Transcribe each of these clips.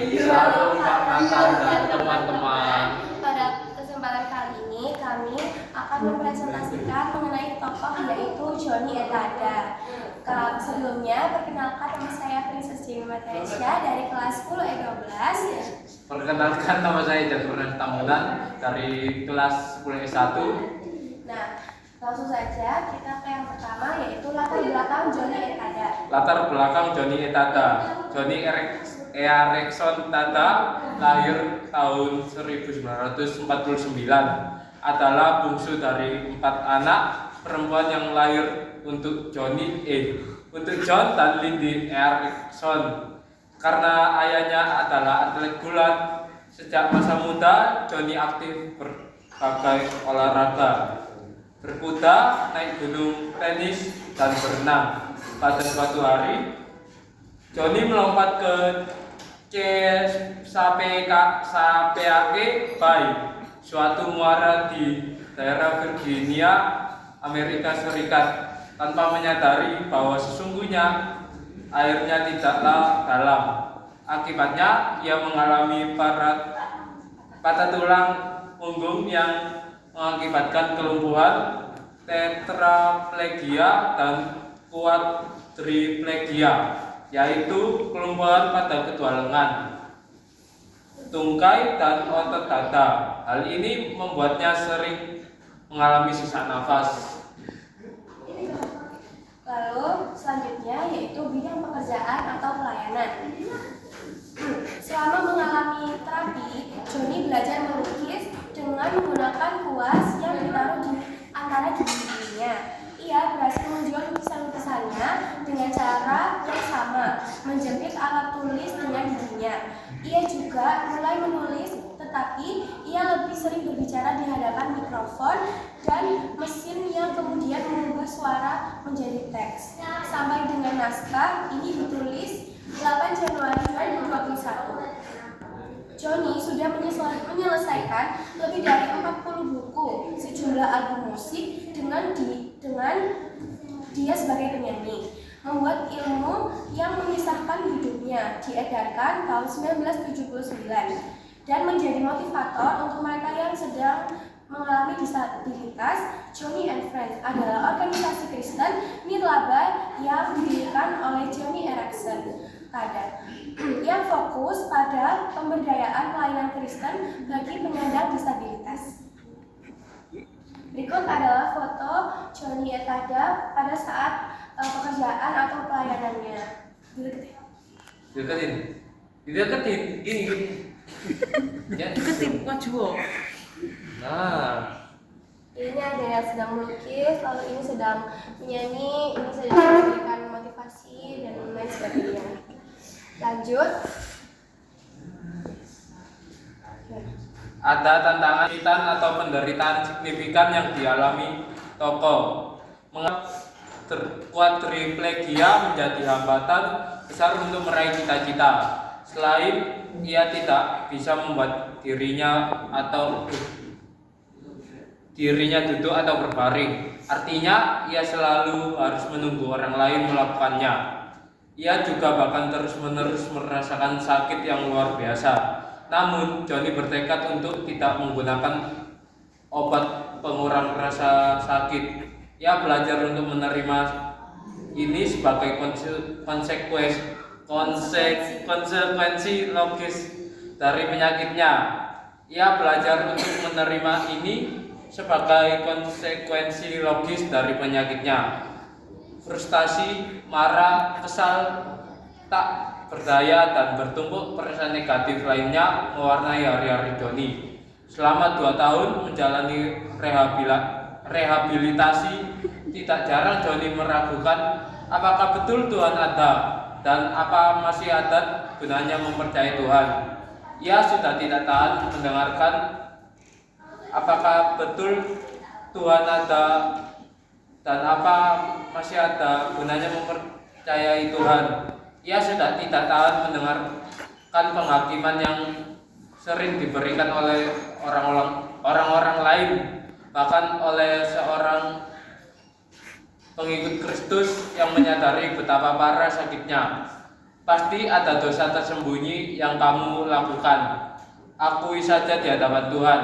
Selalu Pak Nathan dan teman-teman. Pada kesempatan kali ini kami akan mempresentasikan mengenai tokoh yaitu Johnny Etada. Sebelumnya perkenalkan nama saya Princess Jamie Matresya dari kelas 10 E12. Perkenalkan nama saya Jaturan Tamunan dari kelas 10 E1. Nah, langsung saja kita ke yang pertama yaitu latar belakang Johnny Etada. Latar belakang Johnny Etada. Johnny Erickson Tada lahir tahun 1949, adalah bungsu dari 4 anak perempuan yang lahir untuk untuk John dan Lindy Erickson. Karena ayahnya adalah atlet gulat, sejak masa muda Johnny aktif berbagai olahraga, berkuda, naik gunung, tenis, dan berenang. Pada suatu hari, Johnny melompat ke Chesapeake Bay, suatu muara di daerah Virginia, Amerika Serikat, tanpa menyadari bahwa sesungguhnya airnya tidaklah dalam. Akibatnya, ia mengalami patah tulang punggung yang mengakibatkan kelumpuhan, tetraplegia, dan quadriplegia, yaitu kelumpuhan pada kedua lengan, tungkai, dan otot dada. Hal ini membuatnya sering mengalami sesak nafas. Lalu selanjutnya yaitu bidang pekerjaan atau pelayanan. Selama mengalami terapi, Johnny belajar melukis dengan menggunakan kuas yang ditaruh di antara giginya. Ia berhasil menjual lukisan-lukisannya dengan cara yang sama, menjepit alat tulis dengan giginya. Ia juga mulai menulis, tetapi ia lebih sering berbicara di hadapan mikrofon dan mesin yang kemudian mengubah suara menjadi teks. Sampai dengan naskah ini ditulis 8 Januari 2021. Johnny sudah menyelesaikan lebih dari 40 buku, sejumlah album musik dengan dia sebagai penyanyi, membuat ilmu yang mengisahkan hidupnya, diedarkan tahun 1979, dan menjadi motivator untuk mereka yang sedang mengalami disabilitas. Johnny and Friends adalah organisasi Kristen nirlaba yang didirikan oleh Johnny Erickson Tada yang fokus pada pemberdayaan pelayanan Kristen bagi penyandang disabilitas. Berikut adalah foto Johnny Etada pada saat pekerjaan atau pelayanannya. Deketin, gini. Ya, Deketin, maju. Nah, Ini ada yang sedang melukis, lalu ini sedang menyanyi, ini sedang memberikan motivasi dan lain sebagainya. Lanjut. ada tantangan atau penderitaan signifikan yang dialami tokoh. Quadriplegia menjadi hambatan besar untuk meraih cita-cita. Selain ia tidak bisa membuat dirinya duduk atau berbaring, artinya ia selalu harus menunggu orang lain melakukannya. Ia juga bahkan terus-menerus merasakan sakit yang luar biasa. Namun, Johnny bertekad untuk tidak menggunakan obat pengurang rasa sakit. Ia belajar untuk menerima ini sebagai konsekuensi logis dari penyakitnya. Ia belajar untuk menerima ini sebagai konsekuensi logis dari penyakitnya. Frustasi, marah, kesal, tak berdaya, dan bertumpuk perasaan negatif lainnya mewarnai hari-hari Johnny. Selama 2 tahun menjalani rehabilitasi, tidak jarang Johnny meragukan apakah betul Tuhan ada dan apa masih ada gunanya mempercayai Tuhan. Ia sudah tidak tahan mendengarkan apakah betul Tuhan ada dan apa masih ada gunanya mempercayai Tuhan. Ia sudah tidak tahan mendengarkan penghakiman yang sering diberikan oleh orang-orang lain, bahkan oleh seorang pengikut Kristus yang menyadari betapa parah sakitnya. Pasti ada dosa tersembunyi yang kamu lakukan. Akui saja di hadapan Tuhan.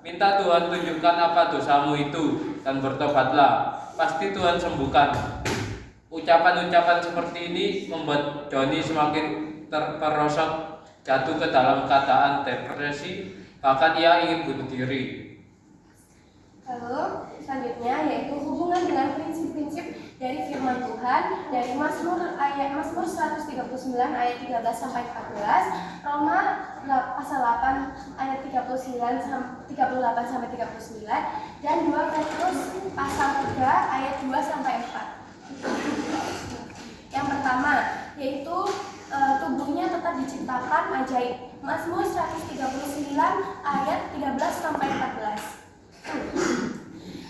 Minta Tuhan tunjukkan apa dosamu itu dan bertobatlah. Pasti Tuhan sembuhkan. Ucapan-ucapan seperti ini membuat Joni semakin terperosok, jatuh ke dalam keadaan depresi, bahkan ia ingin bunuh diri. Lalu selanjutnya yaitu hubungan dengan prinsip-prinsip dari firman Tuhan dari Mazmur 139 ayat 13 sampai 14, Roma pasal 8 ayat 38 sampai 39, dan 2 Petrus pasal 3 ayat 2 sampai 4. Yang pertama yaitu tubuhnya tetap diciptakan ajaib. Mazmur 139 ayat 13 sampai 14.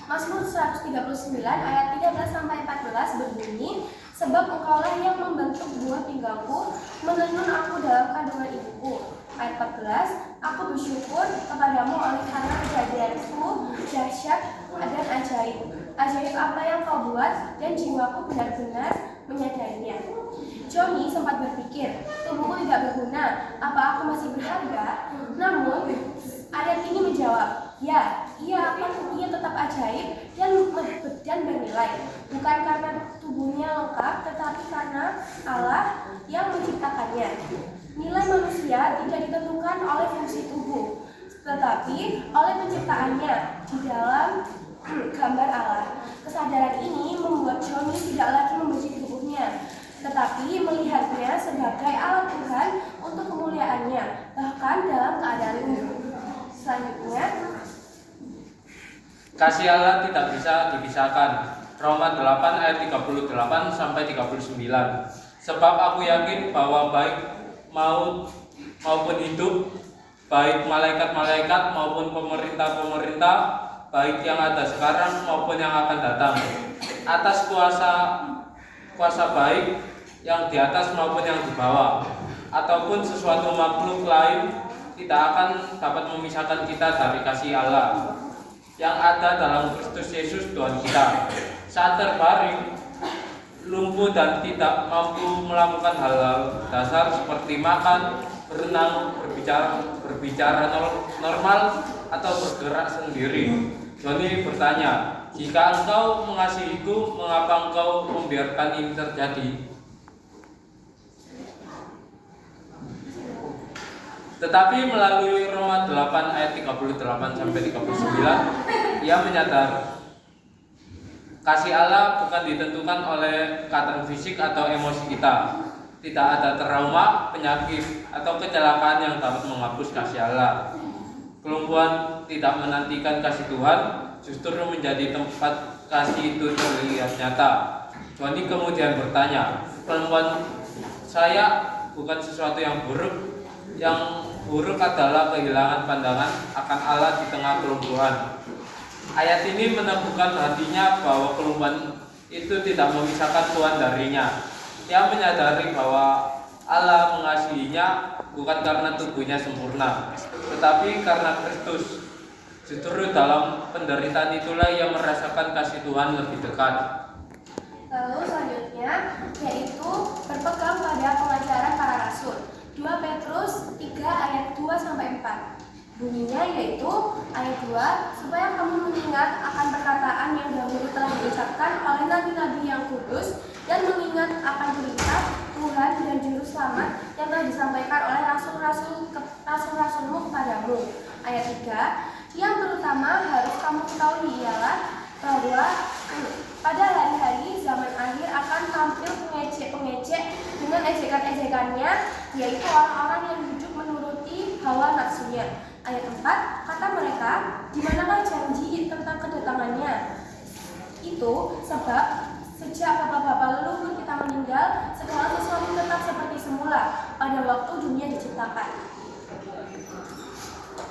Mazmur 139 ayat 13 sampai 14 berbunyi, sebab engkaulah yang membentuk buah pinggangku, menenun aku dalam kandungan ibuku. Ayat 14, aku bersyukur kepadamu oleh karena kejadianku dahsyat dan ajaib. Ajaib apa yang kau buat, dan jiwaku benar-benar menyadarinya. Joni sempat berpikir, tubuhku tidak berguna, apa aku masih berharga? Namun, ayat ini menjawab, ya, ia tetap ajaib dan bernilai, bukan karena tubuhnya lengkap, tetapi karena Allah yang menciptakannya. Nilai manusia tidak ditentukan oleh fungsi tubuh, tetapi oleh penciptaannya di dalam gambar Allah. Kesadaran ini membuat Joni tidak lagi membenci tubuhnya, tetapi melihatnya sebagai alat Tuhan untuk kemuliaannya, bahkan dalam keadaan lumpuh. Selanjutnya, Kasih Allah tidak bisa dipisahkan. Roma 8 ayat 38 sampai 39. Sebab aku yakin bahwa baik maut maupun hidup, baik malaikat-malaikat maupun pemerintah-pemerintah, baik yang ada sekarang maupun yang akan datang, atas kuasa baik yang di atas maupun yang di bawah, ataupun sesuatu makhluk lain, tidak akan dapat memisahkan kita dari kasih Allah yang ada dalam Kristus Yesus Tuhan kita. Saat terbaring, lumpuh dan tidak mampu melakukan hal-hal dasar seperti makan, berenang, berbicara normal, atau bergerak sendiri. Joni bertanya, jika engkau mengasihiku, mengapa engkau membiarkan ini terjadi? Tetapi melalui Roma 8 ayat 38 sampai 39, ia menyadari kasih Allah bukan ditentukan oleh ikatan fisik atau emosi kita. Tidak ada trauma, penyakit, atau kecelakaan yang dapat menghapus kasih Allah. Kelumpuhan tidak menantikan kasih Tuhan, justru menjadi tempat kasih itu terlihat nyata. Joni kemudian bertanya, kelumpuhan saya bukan sesuatu yang buruk. Yang buruk adalah kehilangan pandangan akan Allah di tengah kelumpuhan. Ayat ini meneguhkan hatinya bahwa kelumpuhan itu tidak memisahkan Tuhan darinya. Ia menyadari bahwa Allah mengasihinya bukan karena tubuhnya sempurna, tetapi karena Kristus. Justru dalam penderitaan itulah ia merasakan kasih Tuhan lebih dekat. Lalu selanjutnya yaitu berpegang pada pengajaran para rasul. 2 Petrus 3 ayat 2 sampai 4. Bunyinya yaitu ayat 2, supaya kamu mengingat akan perkataan yang dahulu telah diucapkan oleh nabi-nabi yang kudus, dan mengingat akan perintah Tuhan dan juru selamat yang telah disampaikan oleh rasul-rasulmu kepadamu. Ayat 3, yang terutama harus kamu ketahui ialah bahwa pada hari-hari zaman akhir akan tampil pengecek-pengecek dengan ejekan-ejekannya, yaitu orang-orang yang hidup menuruti hawa nafsunya. Ayat 4, kata mereka, di manakah janji tentang kedatangannya? Itu sebab sejak bapak-bapak leluhur kita meninggal, segala sesuatu tetap seperti semula pada waktu dunia diciptakan.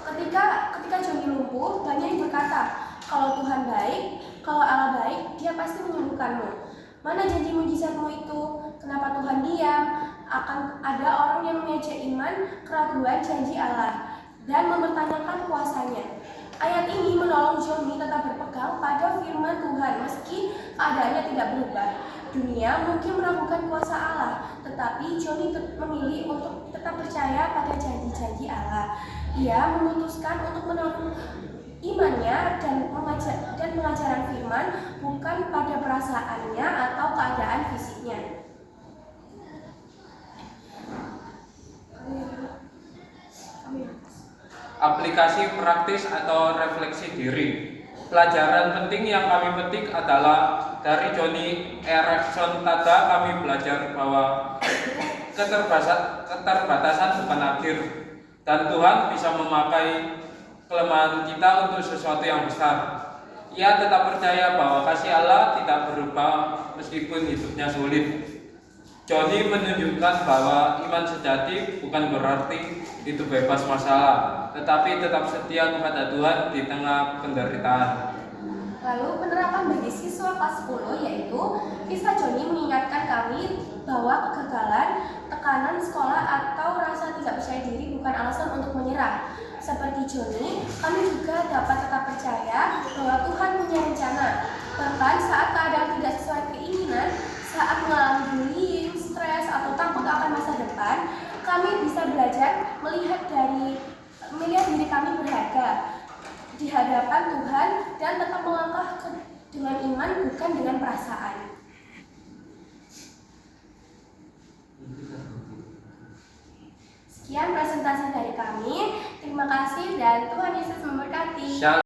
Ketika Joni lumpuh, banyak yang berkata, kalau Tuhan baik, kalau Allah baik, Dia pasti menyembuhkanmu. Mana janji mujizatmu itu? Kenapa Tuhan diam? Akan ada orang yang mengejek iman, keraguan janji Allah, dan mempertanyakan kuasanya. Ayat ini menolong Joni tetap berpegang pada firman Tuhan meski keadaannya tidak berubah. Dunia mungkin meragukan kuasa Allah, tetapi Joni memilih untuk tetap percaya pada janji-janji Allah. Ia memutuskan untuk menaruh imannya dan pengajaran firman bukan pada perasaannya atau keadaan fisiknya. Aplikasi praktis atau refleksi diri. Pelajaran penting yang kami petik adalah dari Joni Eareckson Tada. Kami belajar bahwa keterbatasan bukan akhir, dan Tuhan bisa memakai kelemahan kita untuk sesuatu yang besar. Ia tetap percaya bahwa kasih Allah tidak berubah meskipun hidupnya sulit. Joni menunjukkan bahwa iman sejati bukan berarti itu bebas masalah, tetapi tetap setia kepada Tuhan di tengah penderitaan. Lalu penerapan bagi siswa kelas 10 yaitu kisah Joni mengingatkan kami bahwa kegagalan, tekanan sekolah atau rasa tidak percaya diri bukan alasan untuk menyerah. Seperti Joni, kami juga dapat tetap percaya bahwa Tuhan punya rencana. Bahkan saat keadaan tidak sesuai keinginan, saat mengalami bullying, stres, atau takut akan masa depan, kami bisa belajar melihat diri kami berharga di hadapan Tuhan dan tetap melangkah dengan iman bukan dengan perasaan. Sekian presentasi dari kami. Terima kasih dan Tuhan Yesus memberkati.